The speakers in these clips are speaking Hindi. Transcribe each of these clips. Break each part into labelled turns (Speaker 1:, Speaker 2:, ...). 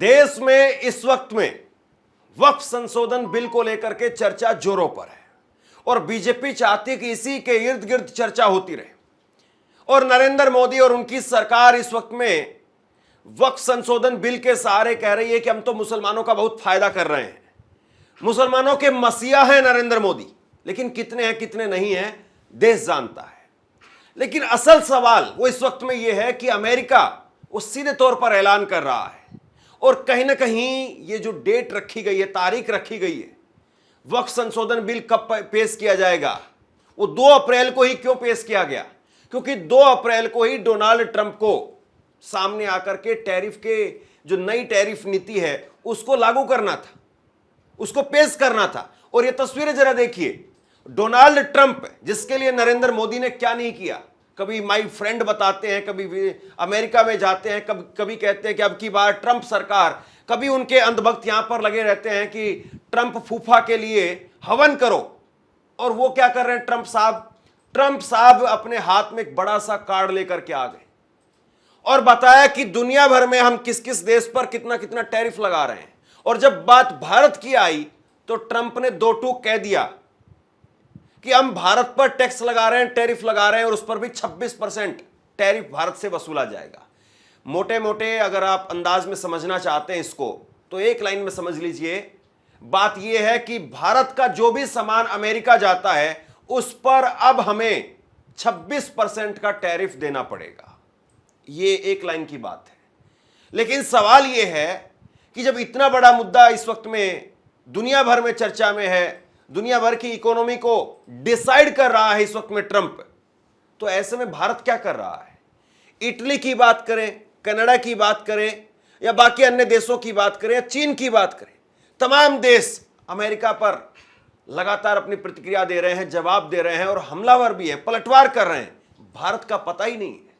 Speaker 1: देश में इस वक्त में वक्फ संशोधन बिल को लेकर के चर्चा जोरों पर है और बीजेपी चाहती है कि इसी के इर्द गिर्द चर्चा होती रहे। और नरेंद्र मोदी और उनकी सरकार इस वक्त में वक्फ संशोधन बिल के सहारे कह रही है कि हम तो मुसलमानों का बहुत फायदा कर रहे हैं, मुसलमानों के मसीहा हैं नरेंद्र मोदी। लेकिन कितने हैं कितने नहीं हैं देश जानता है। लेकिन असल सवाल वो इस वक्त में यह है कि अमेरिका वो सीधे तौर पर ऐलान कर रहा है और कहीं ना कहीं ये जो डेट रखी गई है, तारीख रखी गई है, वक्फ संशोधन बिल कब पेश किया जाएगा, वो 2 अप्रैल को ही क्यों पेश किया गया? क्योंकि 2 अप्रैल को ही डोनाल्ड ट्रंप को सामने आकर के टैरिफ के जो नई टैरिफ नीति है उसको लागू करना था, उसको पेश करना था। और ये तस्वीरें जरा देखिए, डोनाल्ड ट्रंप जिसके लिए नरेंद्र मोदी ने क्या नहीं किया। कभी माई फ्रेंड बताते हैं, कभी अमेरिका में जाते हैं, कभी कहते हैं कि अब की बार ट्रंप सरकार, कभी उनके अंधभक्त यहां पर लगे रहते हैं कि ट्रंप फूफा के लिए हवन करो। और वो क्या कर रहे हैं ट्रंप साहब अपने हाथ में एक बड़ा सा कार्ड लेकर के आ गए और बताया कि दुनिया भर में हम किस किस देश पर कितना कितना टैरिफ लगा रहे हैं। और जब बात भारत की आई तो ट्रंप ने 2 टूक कह दिया कि हम भारत पर टैक्स लगा रहे हैं, टैरिफ लगा रहे हैं और उस पर भी 26% टैरिफ भारत से वसूला जाएगा। मोटे मोटे अगर आप अंदाज में समझना चाहते हैं इसको तो एक लाइन में समझ लीजिए, बात यह है कि भारत का जो भी सामान अमेरिका जाता है उस पर अब हमें 26% का टैरिफ देना पड़ेगा। ये एक लाइन की बात है। लेकिन सवाल यह है कि जब इतना बड़ा मुद्दा इस वक्त में दुनिया भर में चर्चा में है, दुनिया भर की इकोनॉमी को डिसाइड कर रहा है इस वक्त में ट्रंप, तो ऐसे में भारत क्या कर रहा है? इटली की बात करें, कनाडा की बात करें या बाकी अन्य देशों की बात करें या चीन की बात करें, तमाम देश अमेरिका पर लगातार अपनी प्रतिक्रिया दे रहे हैं, जवाब दे रहे हैं और हमलावर भी हैं, पलटवार कर रहे हैं। भारत का पता ही नहीं है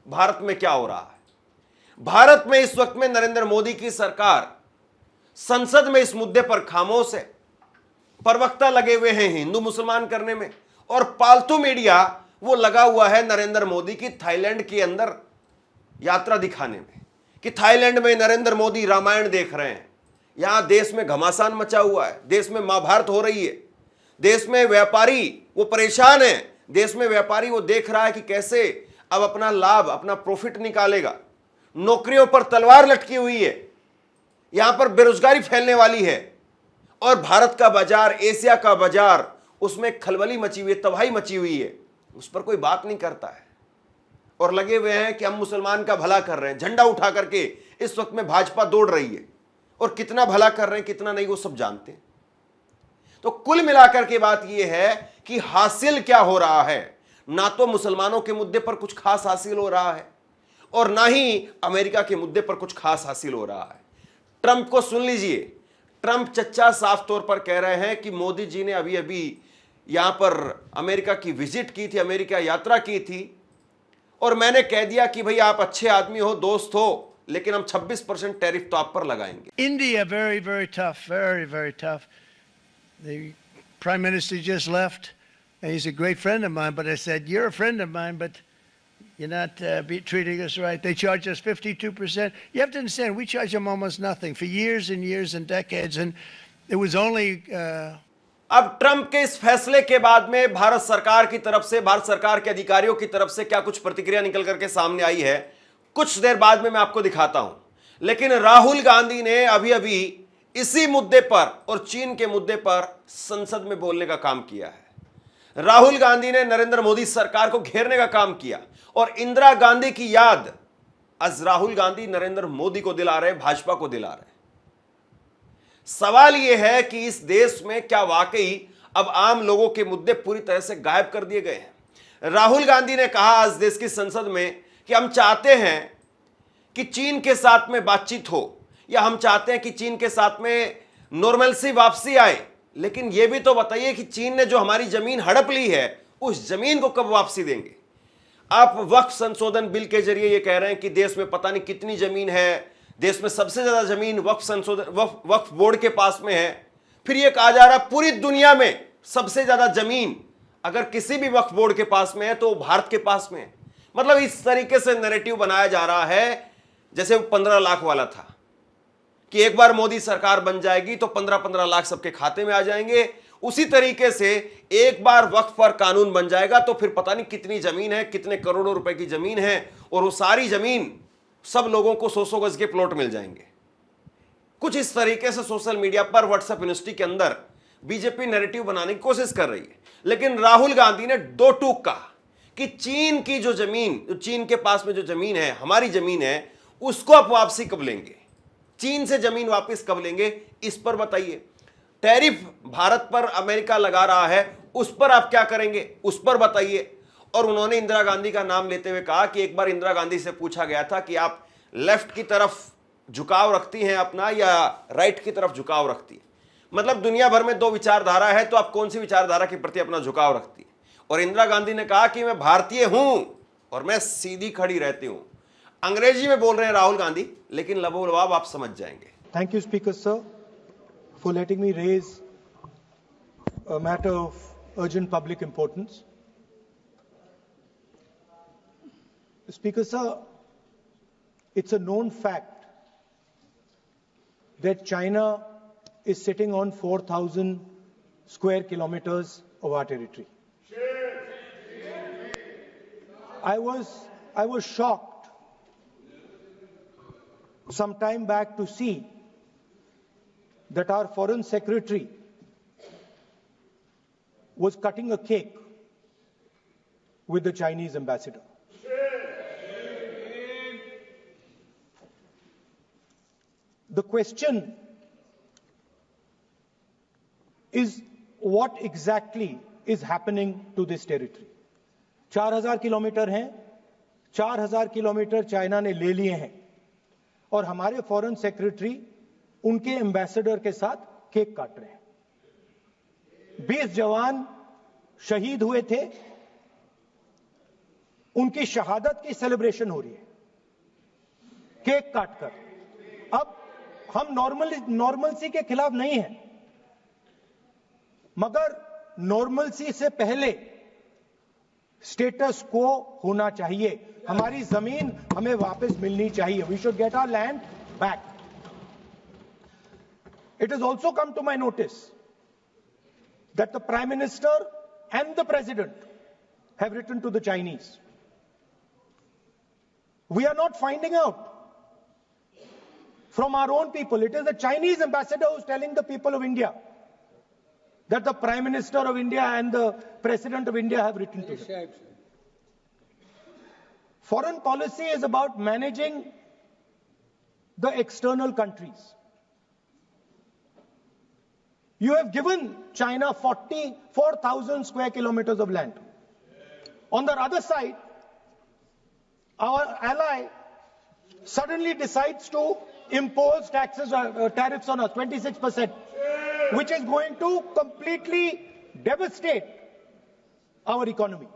Speaker 1: भारत में क्या हो रहा है। भारत में इस वक्त में नरेंद्र मोदी की सरकार संसद में इस मुद्दे पर खामोश है। प्रवक्ता लगे हुए हैं हिंदू मुसलमान करने में और पालतू मीडिया वो लगा हुआ है नरेंद्र मोदी की थाईलैंड के अंदर यात्रा दिखाने में कि थाईलैंड में नरेंद्र मोदी रामायण देख रहे हैं। यहां देश में घमासान मचा हुआ है, देश में महाभारत हो रही है, देश में व्यापारी वो परेशान है, देश में व्यापारी वो देख रहा है कि कैसे अब अपना लाभ, अपना प्रॉफिट निकालेगा। नौकरियों पर तलवार लटकी हुई है, यहां पर बेरोजगारी फैलने वाली है और भारत का बाजार, एशिया का बाजार, उसमें खलबली मची हुई है, तबाही मची हुई है। उस पर कोई बात नहीं करता है और लगे हुए हैं कि हम मुसलमान का भला कर रहे हैं। झंडा उठा करके इस वक्त में भाजपा दौड़ रही है और कितना भला कर रहे हैं कितना नहीं वो सब जानते हैं। तो कुल मिलाकर के बात यह है कि हासिल क्या हो रहा है? ना तो मुसलमानों के मुद्दे पर कुछ खास हासिल हो रहा है और ना ही अमेरिका के मुद्दे पर कुछ खास हासिल हो रहा है। ट्रंप को सुन लीजिए, ट्रंप चच्चा साफ तौर पर कह रहे हैं कि मोदी जी ने अभी अभी यहां पर अमेरिका की विजिट की थी, अमेरिका यात्रा की थी और मैंने कह दिया कि भाई आप अच्छे आदमी हो, दोस्त हो, लेकिन हम 26% टैरिफ तो आप पर लगाएंगे।
Speaker 2: India, very, very tough, very, very tough. The prime minister just left. He's a great friend of mine, but I said, you're a friend of mine, but you're not treating us right. They charge us 52%. You have to understand, we charge them almost nothing for years and years and decades, and it was only...
Speaker 1: अब ट्रंप के इस फैसले के बाद में भारत सरकार की तरफ से, भारत सरकार के अधिकारियों की तरफ से क्या कुछ प्रतिक्रिया निकल करके सामने आई है, कुछ देर बाद में मैं आपको दिखाता हूं। लेकिन राहुल गांधी ने अभी अभी इसी मुद्दे पर और चीन के मुद्दे पर संसद में बोलने का काम किया है। राहुल गांधी ने नरेंद्र मोदी सरकार को घेरने का काम किया और इंदिरा गांधी की याद आज राहुल गांधी नरेंद्र मोदी को दिला रहे, भाजपा को दिला रहे। सवाल यह है कि इस देश में क्या वाकई अब आम लोगों के मुद्दे पूरी तरह से गायब कर दिए गए हैं? राहुल गांधी ने कहा आज देश की संसद में कि हम चाहते हैं कि चीन के साथ में बातचीत हो या हम चाहते हैं कि चीन के साथ में नॉर्मलसी वापसी आए, लेकिन यह भी तो बताइए कि चीन ने जो हमारी जमीन हड़प ली है उस जमीन को कब वापसी देंगे? आप वक्फ संशोधन बिल के जरिए यह कह रहे हैं कि देश में पता नहीं कितनी जमीन है, देश में सबसे ज्यादा जमीन वक्फ बोर्ड के पास में है। फिर यह कहा जा रहा है पूरी दुनिया में सबसे ज्यादा जमीन अगर किसी भी वक्फ बोर्ड के पास में है तो भारत के पास में है। मतलब इस तरीके से नैरेटिव बनाया जा रहा है जैसे वो 15 लाख वाला था। कि एक बार मोदी सरकार बन जाएगी तो 15-15 लाख सबके खाते में आ जाएंगे, उसी तरीके से एक बार वक्फ पर कानून बन जाएगा तो फिर पता नहीं कितनी जमीन है, कितने करोड़ों रुपए की जमीन है, और वो सारी जमीन सब लोगों को 100-100 गज के प्लॉट मिल जाएंगे। कुछ इस तरीके से सोशल मीडिया पर, व्हाट्सएप यूनिवर्सिटी के अंदर बीजेपी नैरेटिव बनाने की कोशिश कर रही है। लेकिन राहुल गांधी ने दो टूक कहा कि चीन की जो जमीन, चीन के पास में जो जमीन है, हमारी जमीन है, उसको आप वापसी कब लेंगे, चीन से जमीन वापस कब लेंगे, इस पर बताइए। टैरिफ भारत पर अमेरिका लगा रहा है, उस पर आप क्या करेंगे, उस पर बताइए। और उन्होंने इंदिरा गांधी का नाम लेते हुए कहा कि एक बार इंदिरा गांधी से पूछा गया था कि आप लेफ्ट की तरफ झुकाव रखती हैं अपना या राइट की तरफ झुकाव रखती है, मतलब दुनिया भर में दो विचारधारा है तो आप कौन सी विचारधारा के प्रति अपना झुकाव रखती है। और इंदिरा गांधी ने कहा कि मैं भारतीय हूं और मैं सीधी खड़ी रहती हूं। अंग्रेजी में बोल रहे हैं राहुल गांधी, लेकिन लबोलबाब आप समझ जाएंगे।
Speaker 3: Thank you, Speaker Sir, for letting me raise a matter of urgent public importance. Speaker Sir, it's a known fact that China is sitting on 4,000 square kilometers of our territory. I was shocked some time back to see that our foreign secretary was cutting a cake with the Chinese ambassador. The question is what exactly is happening to this territory. 4,000 kilometre हैं, 4,000 किलोमीटर चाइना ने ले लिए हैं और हमारे फॉरेन सेक्रेटरी उनके एम्बेसडर के साथ केक काट रहे हैं। 20 जवान शहीद हुए थे, उनकी शहादत की सेलिब्रेशन हो रही है केक काटकर। अब हम नॉर्मलसी के खिलाफ नहीं हैं, मगर नॉर्मलसी से पहले स्टेटस को होना चाहिए। हमारी जमीन हमें वापस मिलनी चाहिए। We should get our land back. It has also come to my notice that the Prime Minister and the President have written to the Chinese. We are not finding out from our own people. It is the Chinese ambassador who is telling the people of India that the Prime Minister of India and the President of India have written to them. Foreign policy is about managing the external countries. You have given China 44,000 square kilometers of land. On the other side, our ally suddenly decides to impose tariffs on us, 26%, which is going to completely devastate our economy.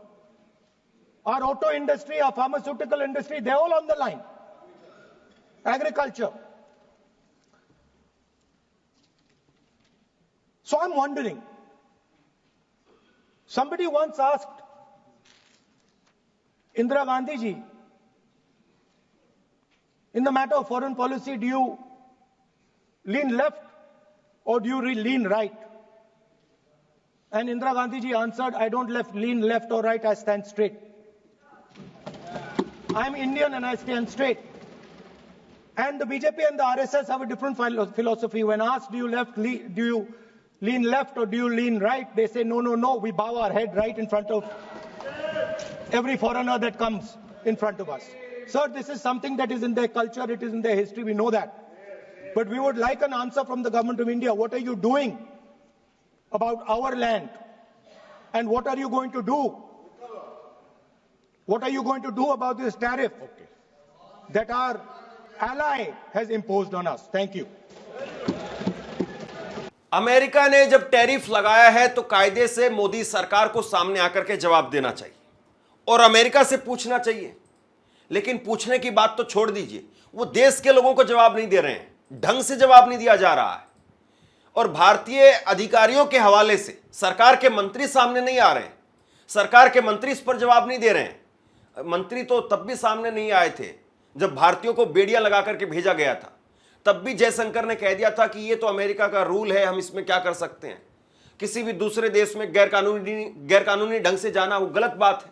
Speaker 3: Our auto industry, our pharmaceutical industry, they're all on the line. Agriculture. So I'm wondering, somebody once asked Indira Gandhi ji, in the matter of foreign policy, do you lean left or do you lean right? And Indira Gandhi ji answered, I don't lean left or right, I stand straight. I'm Indian and I stand straight. And the BJP and the RSS have a different philosophy. When asked, do you lean left or do you lean right? They say, no, we bow our head right in front of every foreigner that comes in front of us. Sir, this is something that is in their culture, it is in their history, we know that. But we would like an answer from the government of India. What are you doing about our land? And what are you going to do? What are you going to do about this tariff that our ally has imposed on us? Thank you.
Speaker 1: America ने जब टैरिफ लगाया है तो कायदे से मोदी सरकार को सामने आकर के जवाब देना चाहिए और अमेरिका से पूछना चाहिए। लेकिन पूछने की बात तो छोड़ दीजिए, वो देश के लोगों को जवाब नहीं दे रहे हैं, ढंग से जवाब नहीं दिया जा रहा है। और भारतीय अधिकारियों के हवाले से सरकार के मंत्री सामने नहीं आ रहे हैं, सरकार के मंत्री इस पर जवाब नहीं दे रहे हैं। मंत्री तो तब भी सामने नहीं आए थे जब भारतीयों को बेड़ियां लगा करके भेजा गया था। तब भी जयशंकर ने कह दिया था कि ये तो अमेरिका का रूल है, हम इसमें क्या कर सकते हैं। किसी भी दूसरे देश में गैरकानूनी ढंग से जाना वो गलत बात है।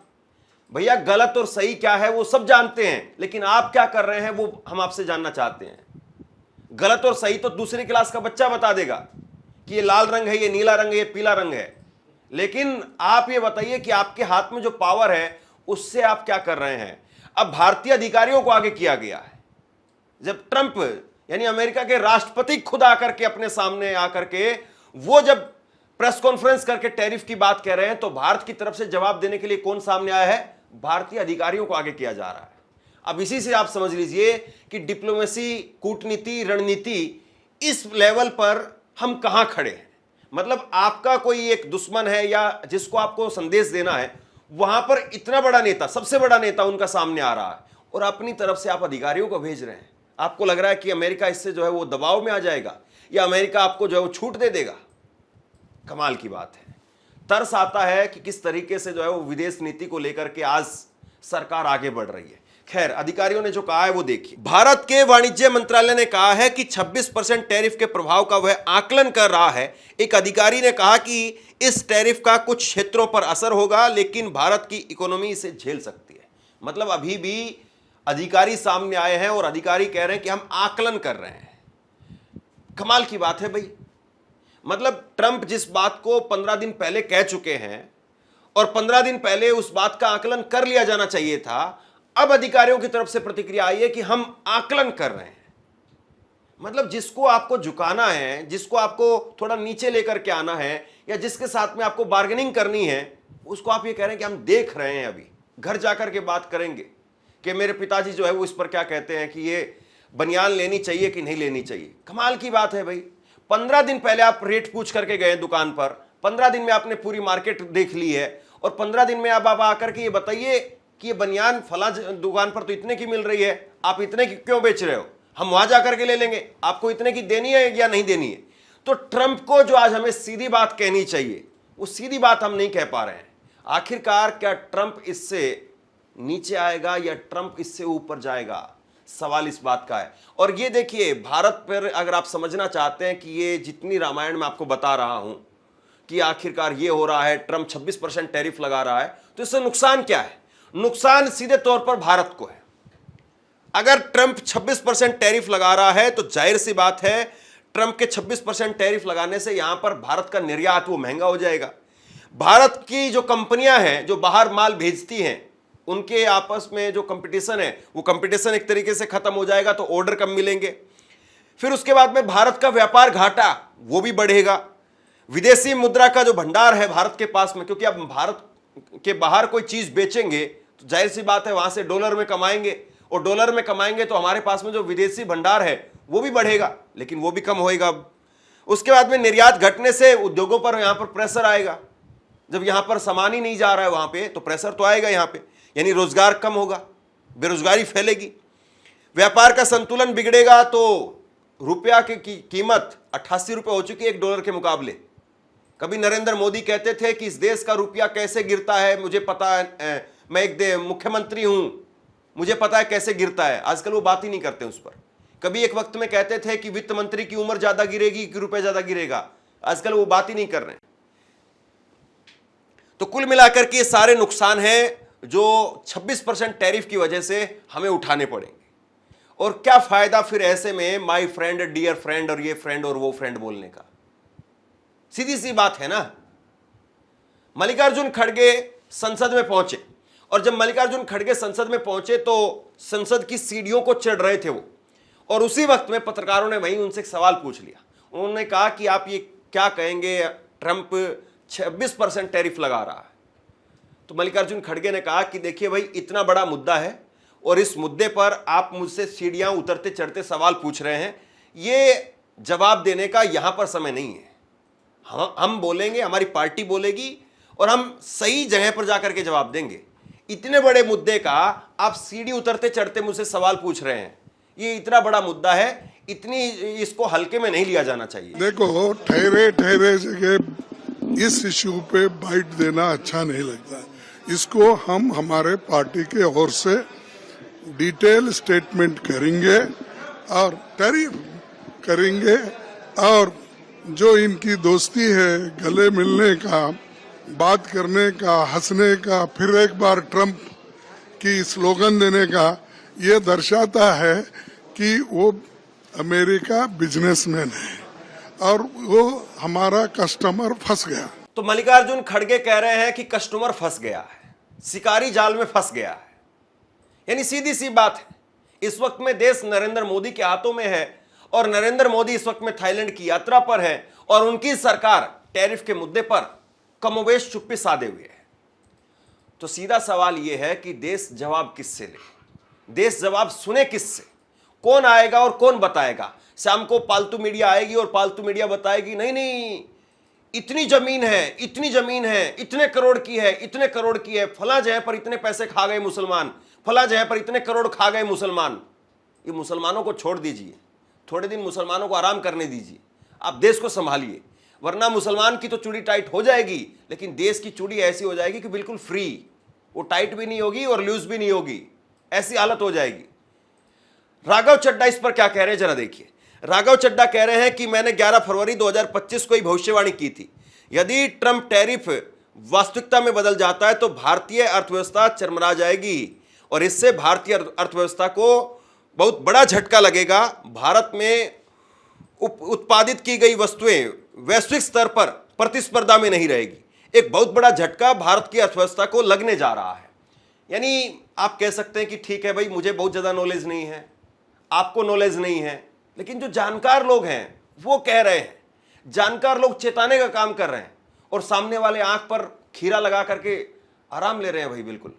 Speaker 1: भैया गलत और सही क्या है वो सब जानते हैं, लेकिन आप क्या कर रहे हैं वो हम आपसे जानना चाहते हैं। गलत और सही तो दूसरी क्लास का बच्चा बता देगा कि ये लाल रंग है, ये नीला रंग है, ये पीला रंग है, लेकिन आप ये बताइए कि आपके हाथ में जो पावर है उससे आप क्या कर रहे हैं। अब भारतीय अधिकारियों को आगे किया गया है। जब ट्रंप यानी अमेरिका के राष्ट्रपति खुद आकर के अपने सामने आकर के वो जब प्रेस कॉन्फ्रेंस करके टैरिफ की बात कह रहे हैं, तो भारत की तरफ से जवाब देने के लिए कौन सामने आया है? भारतीय अधिकारियों को आगे किया जा रहा है। अब इसी से आप समझ लीजिए कि डिप्लोमेसी, कूटनीति, रणनीति इस लेवल पर हम कहां खड़े हैं। मतलब आपका कोई एक दुश्मन है या जिसको आपको संदेश देना है, वहां पर इतना बड़ा नेता, सबसे बड़ा नेता उनका सामने आ रहा है और अपनी तरफ से आप अधिकारियों को भेज रहे हैं। आपको लग रहा है कि अमेरिका इससे जो है वो दबाव में आ जाएगा या अमेरिका आपको जो है वो छूट दे देगा। कमाल की बात है। तरस आता है कि किस तरीके से जो है वो विदेश नीति को लेकर के आज सरकार आगे बढ़ रही है। खैर, अधिकारियों ने जो कहा है वो देखिए। भारत के वाणिज्य मंत्रालय ने कहा है कि 26% टैरिफ के प्रभाव का वह आकलन कर रहा है। एक अधिकारी ने कहा कि इस टैरिफ का कुछ क्षेत्रों पर असर होगा, लेकिन भारत की इकोनॉमी इसे झेल सकती है। मतलब अभी भी अधिकारी सामने आए हैं और अधिकारी कह रहे हैं कि हम आकलन कर रहे हैं। कमाल की बात है भाई। मतलब ट्रंप जिस बात को 15 दिन पहले कह चुके हैं और 15 दिन पहले उस बात का आकलन कर लिया जाना चाहिए था, अब अधिकारियों की तरफ से प्रतिक्रिया आई है कि हम आकलन कर रहे हैं। मतलब जिसको आपको झुकाना है, जिसको आपको थोड़ा नीचे लेकर के आना है या जिसके साथ में आपको बार्गेनिंग करनी है, उसको आप ये कह रहे हैं कि हम देख रहे हैं, अभी घर जाकर के बात करेंगे कि मेरे पिताजी जो है वो इस पर क्या कहते हैं कि ये बनियान लेनी चाहिए कि नहीं लेनी चाहिए। कमाल की बात है भाई। 15 दिन पहले आप रेट पूछ करके गए दुकान पर, 15 दिन में आपने पूरी मार्केट देख ली है और 15 दिन में अब आप आकर के ये बताइए कि ये बनियान फला दुकान पर तो इतने की मिल रही है, आप इतने की क्यों बेच रहे हो, हम वहां जाकर के ले लेंगे, आपको इतने की देनी है या नहीं देनी है। तो ट्रंप को जो आज हमें सीधी बात कहनी चाहिए, वो सीधी बात हम नहीं कह पा रहे हैं। आखिरकार क्या ट्रंप इससे नीचे आएगा या ट्रंप इससे ऊपर जाएगा, सवाल इस बात का है। और ये देखिए, भारत पर अगर आप समझना चाहते हैं कि ये जितनी रामायण में आपको बता रहा हूं कि आखिरकार ये हो रहा है, ट्रंप 26% टैरिफ लगा रहा है, तो इससे नुकसान क्या है? नुकसान सीधे तौर पर भारत को है। अगर ट्रंप 26% टैरिफ लगा रहा है तो जाहिर सी बात है ट्रंप के 26% टैरिफ लगाने से यहां पर भारत का निर्यात वो महंगा हो जाएगा। भारत की जो कंपनियां हैं जो बाहर माल भेजती हैं, उनके आपस में जो कंपटीशन है वो कंपटीशन एक तरीके से खत्म हो जाएगा, तो ऑर्डर कम मिलेंगे। फिर उसके बाद में भारत का व्यापार घाटा वो भी बढ़ेगा। विदेशी मुद्रा का जो भंडार है भारत के पास में, क्योंकि अब भारत के बाहर कोई चीज बेचेंगे तो जाहिर सी बात है वहां से डॉलर में कमाएंगे, और डॉलर में कमाएंगे तो हमारे पास में जो विदेशी भंडार है वो भी बढ़ेगा, लेकिन वो भी कम होएगा। उसके बाद में निर्यात घटने से उद्योगों पर यहां पर प्रेशर आएगा। जब यहां पर सामान ही नहीं जा रहा है वहां पे, तो प्रेशर तो आएगा यहां पे, यानी रोजगार कम होगा, बेरोजगारी फैलेगी, व्यापार का संतुलन बिगड़ेगा। तो रुपया की कीमत 88 रुपए हो चुकी है $1 के मुकाबले। कभी नरेंद्र मोदी कहते थे कि इस देश का रुपया कैसे गिरता है मुझे पता है, मैं एक मुख्यमंत्री हूं, मुझे पता है कैसे गिरता है। आजकल वो बात ही नहीं करते उस पर। कभी एक वक्त में कहते थे कि वित्त मंत्री की उम्र ज्यादा गिरेगी कि रुपया ज्यादा गिरेगा, आजकल वो बात ही नहीं कर रहे हैं। तो कुल मिलाकर के सारे नुकसान हैं जो 26% टैरिफ की वजह से हमें उठाने पड़ेंगे। और क्या फायदा फिर ऐसे में माय फ्रेंड, डियर फ्रेंड और ये फ्रेंड और वो फ्रेंड बोलने का? सीधी सी बात है ना। मल्लिकार्जुन खड़गे संसद में पहुंचे, और जब मल्लिकार्जुन खड़गे संसद में पहुंचे तो संसद की सीढ़ियों को चढ़ रहे थे वो, और उसी वक्त में पत्रकारों ने वहीं उनसे एक सवाल पूछ लिया। उन्होंने कहा कि आप ये क्या कहेंगे, ट्रंप 26% टैरिफ लगा रहा है। तो मल्लिकार्जुन खड़गे ने कहा कि देखिए भाई, इतना बड़ा मुद्दा है और इस मुद्दे पर आप मुझसे सीढ़ियां उतरते चढ़ते सवाल पूछ रहे हैं, ये जवाब देने का यहां पर समय नहीं है। हम बोलेंगे, हमारी पार्टी बोलेगी और हम सही जगह पर जाकर के जवाब देंगे। इतने बड़े मुद्दे का आप सीढ़ी उतरते चढ़ते मुझसे सवाल पूछ रहे हैं, ये इतना बड़ा मुद्दा है, इतनी इसको हल्के में नहीं लिया जाना चाहिए।
Speaker 4: देखो, ठहरे ठहरे जगह इस इश्यू पे बाइट देना अच्छा नहीं लगता। इसको हम हमारे पार्टी के ओर से डिटेल स्टेटमेंट करेंगे। और टैरिफ करेंगे। और जो इनकी दोस्ती है, गले मिलने का, बात करने का, हंसने का, फिर एक बार ट्रंप की स्लोगन देने का, ये दर्शाता है कि वो अमेरिका बिजनेसमैन है और वो हमारा कस्टमर फंस गया।
Speaker 1: तो मल्लिकार्जुन खड़गे कह रहे हैं कि कस्टमर फंस गया है, शिकारी जाल में फंस गया है। यानी सीधी सी बात है, इस वक्त में देश नरेंद्र मोदी के हाथों में है और नरेंद्र मोदी इस वक्त में थाईलैंड की यात्रा पर है और उनकी सरकार टैरिफ के मुद्दे पर कमोबेश चुप्पी साधे हुए है। तो सीधा सवाल यह है कि देश जवाब किससे ले, देश जवाब सुने किससे, कौन आएगा और कौन बताएगा? शाम को पालतू मीडिया आएगी और पालतू मीडिया बताएगी नहीं नहीं इतनी जमीन है, इतनी जमीन है, इतने करोड़ की है, इतने करोड़ की है, फला जगह पर इतने पैसे खा गए मुसलमान, फला जगह पर इतने करोड़ खा गए मुसलमान। ये मुसलमानों को छोड़ दीजिए, थोड़े दिन मुसलमानों को आराम करने दीजिए, आप देश को संभालिए, वरना मुसलमान की तो चूड़ी टाइट हो जाएगी लेकिन देश की चूड़ी ऐसी हो जाएगी कि बिल्कुल फ्री, वो टाइट भी नहीं होगी और लूज भी नहीं होगी, ऐसी हालत हो जाएगी। राघव चड्ढा इस पर क्या कह रहे हैं जरा देखिए। राघव चड्ढा कह रहे हैं कि मैंने 11 फरवरी 2025 को ही भविष्यवाणी की थी, यदि ट्रंप टैरिफ वास्तविकता में बदल जाता है तो भारतीय अर्थव्यवस्था चरमरा जाएगी और इससे भारतीय अर्थव्यवस्था को बहुत बड़ा झटका लगेगा। भारत में उत्पादित की गई वस्तुएं वैश्विक स्तर पर प्रतिस्पर्धा में नहीं रहेगी। एक बहुत बड़ा झटका भारत की अर्थव्यवस्था को लगने जा रहा है। यानी आप कह सकते हैं कि ठीक है भाई, मुझे बहुत ज्यादा नॉलेज नहीं है, आपको नॉलेज नहीं है, लेकिन जो जानकार लोग हैं वो कह रहे हैं, जानकार लोग चेताने का काम कर रहे हैं और सामने वाले आंख पर खीरा लगा करके आराम ले रहे हैं भाई, बिल्कुल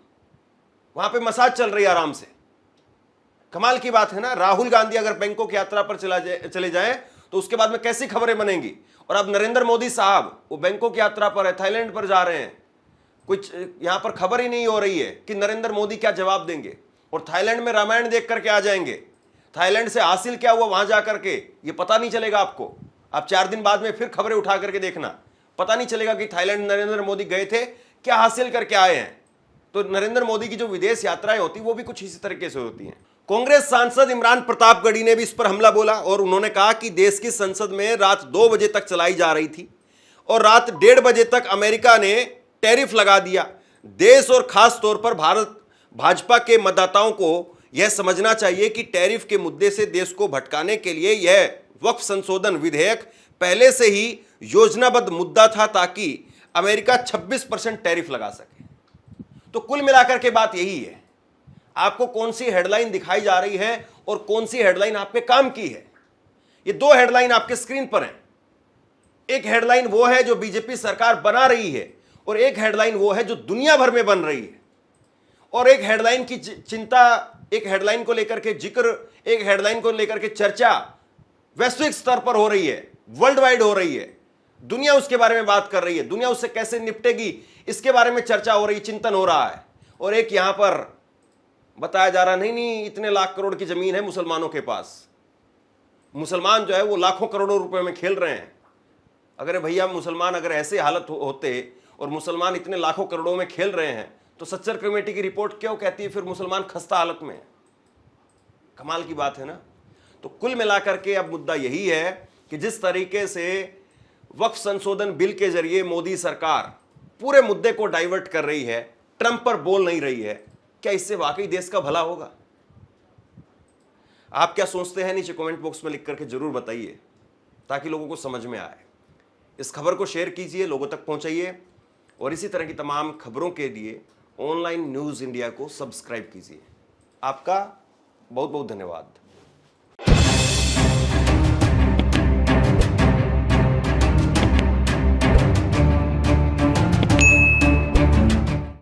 Speaker 1: वहां पे मसाज चल रही है आराम से। कमाल की बात है ना। राहुल गांधी अगर बैंकॉक यात्रा पर चले जाएं तो उसके बाद में कैसी खबरें बनेंगी, और अब नरेंद्र मोदी साहब वो बैंकॉक यात्रा पर है, थाईलैंड पर जा रहे हैं, कुछ यहां पर खबर ही नहीं हो रही है कि नरेंद्र मोदी क्या जवाब देंगे, और थाईलैंड में रामायण देख करके आ जाएंगे। थाईलैंड से हासिल क्या हुआ वहां जाकर के ये पता नहीं चलेगा आपको। आप 4 दिन बाद में फिर खबरें उठा करके देखना, पता नहीं चलेगा कि थाईलैंड नरेंद्र मोदी गए थे, क्या हासिल करके आए हैं। तो नरेंद्र मोदी की जो विदेश यात्राएं होती वो भी कुछ इसी तरीके से होती हैं। कांग्रेस सांसद इमरान प्रतापगढ़ी ने भी इस पर हमला बोला और उन्होंने कहा कि देश की संसद में रात 2 बजे तक चलाई जा रही थी और रात 1:30 बजे तक अमेरिका ने टैरिफ लगा दिया। देश और खास तौर पर भारत भाजपा के मतदाताओं को यह समझना चाहिए कि टैरिफ के मुद्दे से देश को भटकाने के लिए यह वक्फ संशोधन विधेयक पहले से ही योजनाबद्ध मुद्दा था ताकि अमेरिका 26% टैरिफ लगा सके। तो कुल मिलाकर के बात यही है, आपको कौन सी हेडलाइन दिखाई जा रही है और कौन सी हेडलाइन आप पे काम की है। ये 2 हेडलाइन आपके स्क्रीन पर हैं। एक हेडलाइन वो है जो बीजेपी सरकार बना रही है और एक हेडलाइन वो है जो दुनिया भर में बन रही है। और एक हेडलाइन की चिंता, एक हेडलाइन को लेकर के जिक्र, एक हेडलाइन को लेकर के चर्चा वैश्विक स्तर पर हो रही है, वर्ल्ड वाइड हो रही है। दुनिया उसके बारे में बात कर रही है, दुनिया उससे कैसे निपटेगी इसके बारे में चर्चा हो रही, चिंतन हो रहा है। और एक यहां पर बताया जा रहा नहीं इतने लाख करोड़ की जमीन है मुसलमानों के पास, मुसलमान जो है वो लाखों करोड़ों रुपए में खेल रहे हैं। अगर भैया मुसलमान अगर ऐसे हालत होते और मुसलमान इतने लाखों करोड़ों में खेल रहे हैं तो सच्चर कमेटी की रिपोर्ट क्यों कहती है फिर मुसलमान खस्ता हालत में है। कमाल की बात है ना। तो कुल मिलाकर के अब मुद्दा यही है कि जिस तरीके से वक्फ संशोधन बिल के जरिए मोदी सरकार पूरे मुद्दे को डाइवर्ट कर रही है, ट्रंप पर बोल नहीं रही है, क्या इससे वाकई देश का भला होगा? आप क्या सोचते हैं नीचे कमेंट बॉक्स में लिख करके जरूर बताइए ताकि लोगों को समझ में आए। इस खबर को शेयर कीजिए, लोगों तक पहुंचाइए और इसी तरह की तमाम खबरों के लिए ऑनलाइन न्यूज़ इंडिया को सब्सक्राइब कीजिए। आपका बहुत बहुत धन्यवाद।